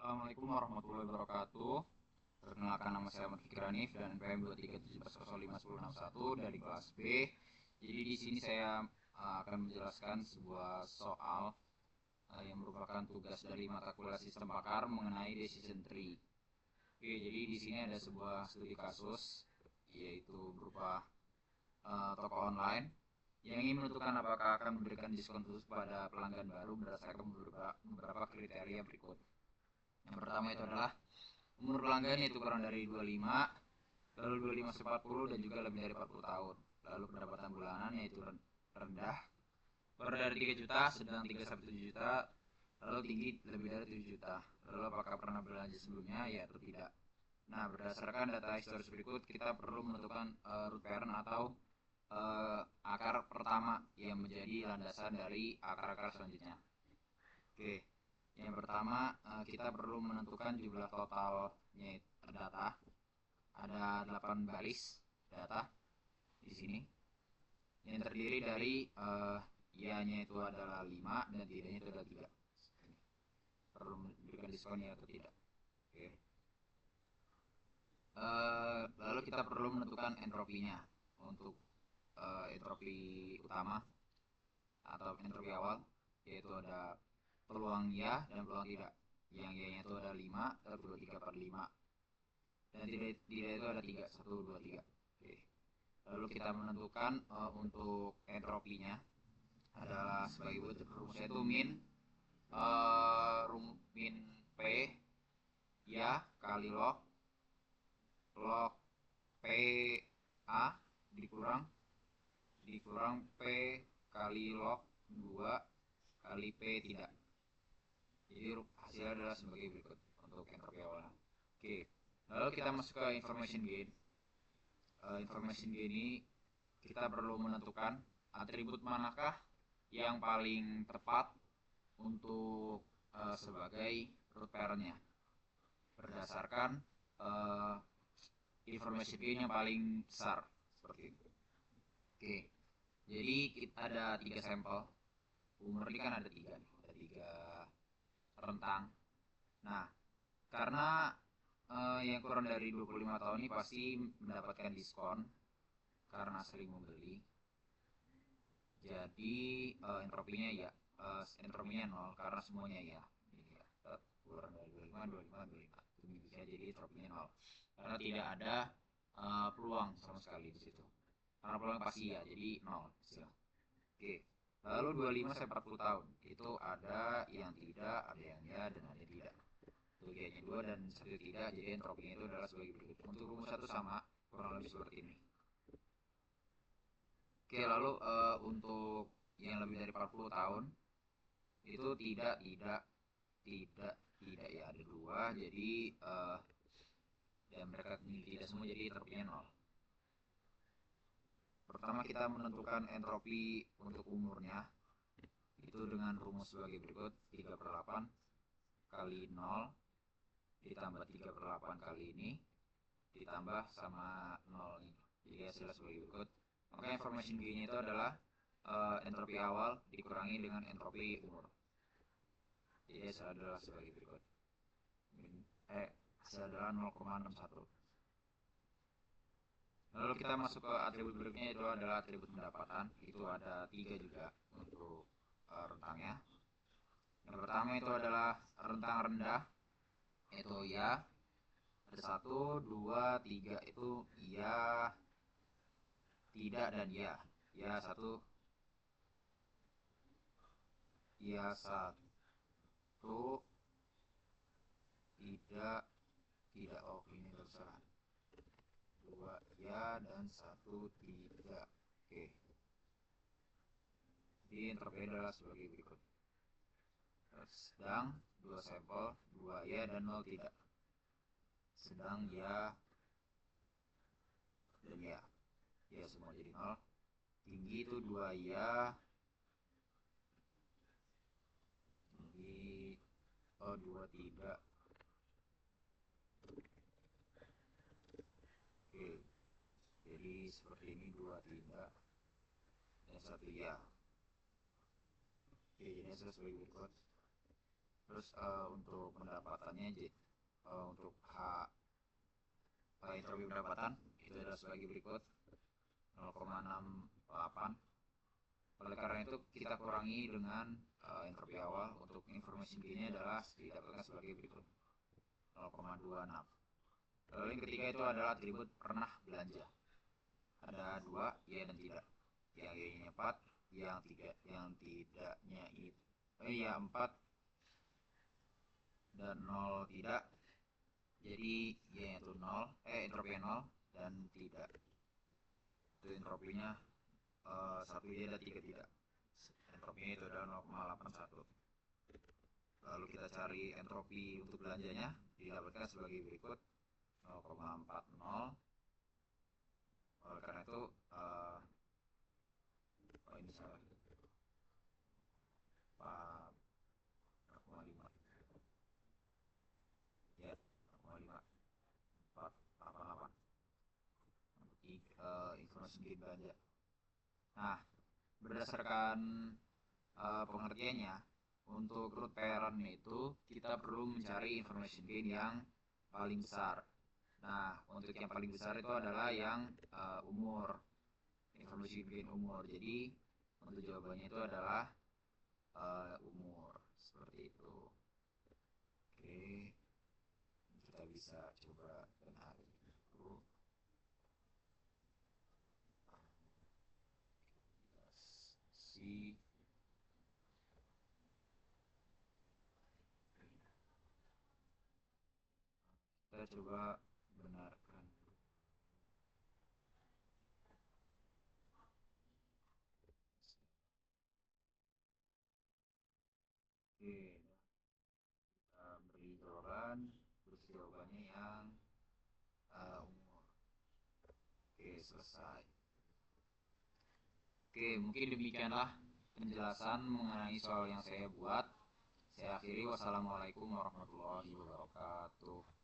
Assalamualaikum warahmatullahi wabarakatuh. Perkenalkan, nama saya Ahmad Fikri Hanif dan NPM 2374051 dari kelas B. Jadi di sini saya akan menjelaskan sebuah soal yang merupakan tugas dari mata kuliah sistem pakar mengenai decision tree. Oke, jadi di sini ada sebuah studi kasus, yaitu berupa toko online yang ingin menentukan apakah akan memberikan diskon khusus pada pelanggan baru berdasarkan beberapa kriteria berikut. Yang pertama itu adalah umur pelanggan, yaitu kurang dari 25, lalu 25-40 dan juga lebih dari 40 tahun. Lalu pendapatan bulanan yaitu rendah, kurang dari 3 juta, sedang 3-7 juta, lalu tinggi lebih dari 7 juta. Lalu apakah pernah belanja sebelumnya, ya atau tidak. Nah, berdasarkan data historis berikut, kita perlu menentukan root parent atau akar pertama yang menjadi landasan dari akar-akar selanjutnya. Oke, yang pertama kita perlu menentukan jumlah totalnya data. Ada 8 baris data di sini yang terdiri dari iya-nya itu adalah 5 dan tidaknya itu adalah 3. Perlu memberikan diskon ya atau tidak. Oke. Lalu kita perlu menentukan entropinya untuk entropi utama atau entropi awal, yaitu ada peluang ya dan peluang tidak. Yang ya-nya itu ada 5, 23/5, dan tidak itu ada 3, 1, 2, 3. Oke. Lalu kita menentukan untuk entropinya adalah sebagai berikut. Rumusnya itu min P ya kali log P A dikurang P kali log 2 kali P tidak. Jadi hasilnya adalah sebagai berikut untuk entropi awalnya. Oke. Lalu kita masuk ke information gain. Information gain ini kita perlu menentukan atribut manakah yang paling tepat untuk sebagai root parent-nya berdasarkan information gain yang paling besar, seperti itu. Oke, jadi kita ada 3 sampel. Umur ini kan ada 3 nih, ada 3 rentang. Nah, karena yang kurang dari 25 tahun ini pasti mendapatkan diskon karena sering membeli. Jadi entropinya ya, entropinya 0 karena semuanya ya. Jadi ya, kurang dari 25, 25, 25. Itu bisa jadi entropinya 0. Karena tidak ada peluang sama sekali di situ. Karena peluang pasti ya, jadi 0 istilah. Oke. Lalu 25 sampai 40 tahun. Itu ada yang tidak, ada yang ya, dan ada yang tidak. Tujuannya 2 dan 1 tidak, jadi entropinya itu adalah sebagai berikut. Untuk rumus 1 sama, kurang lebih seperti ini. Oke, lalu untuk yang lebih dari 40 tahun itu tidak ya, ada 2, jadi dan mereka tidak semua, jadi entropinya 0. Pertama kita menentukan entropi untuk umurnya itu dengan rumus sebagai berikut. 3/8 kali 0 ditambah 3/8 kali ini ditambah sama 0 ini, jadi hasilnya sebagai berikut. Maka information gain itu adalah entropi awal dikurangi dengan entropi umur, jadi hasil adalah sebagai berikut. Hasil adalah 0,61. Lalu kita masuk ke atribut berikutnya, itu adalah atribut pendapatan. Itu ada 3 juga untuk rentangnya. Yang pertama itu adalah rentang rendah, itu ya. Ada 1, 2, 3 itu iya, tidak, dan ya. Ya 1, ya 1, tidak, oh ini terserah. 2 ya dan 1 tidak. Oke. Jadi entropi adalah sebagai berikut. Sedang 2 sampel, 2 ya dan 0 tidak. Sedang ya dan ya. Ya semua jadi 0. Tinggi itu 2 ya. Tinggi 2 tidak. Oke. Jadi seperti ini, 2 tidak dan 1 ya. Oke, jadi sesuai berikut. Terus untuk pendapatannya, untuk entropy pendapatan itu adalah sebagai berikut: 0,68. Oleh karena itu kita kurangi dengan entropy awal. Untuk information gain-nya adalah didapatkan sebagai berikut: 0,26. Lalu yang ketiga itu adalah atribut pernah belanja. Ada dua, ya dan tidak. Yang Y-nya 4, yang tidaknya itu ya 4 dan 0 tidak. Jadi Y-nya itu 0, entropinya 0 dan tidak. Itu entropinya 1 Y dan 3 tidak. Entropinya itu adalah 0,81. Lalu kita cari entropi untuk belanjanya, didapatkan sebagai berikut: 0,40. Oleh karena itu ini salah, 4,5 ya, 4,5 4,88 informasi gain belanja. Nah, berdasarkan pengertiannya, untuk root parent itu kita perlu mencari information gain yang paling besar. Nah, untuk yang paling besar itu adalah yang umur, information gain umur. Jadi untuk jawabannya itu adalah umur, seperti itu. Oke, kita bisa coba benahi itu. Si kita coba benarkan. Oke, kita beri jawaban, terus jawabannya yang umur. Oke, selesai. Oke, mungkin demikianlah penjelasan mengenai soal yang saya buat. Saya akhiri, wassalamualaikum warahmatullahi wabarakatuh.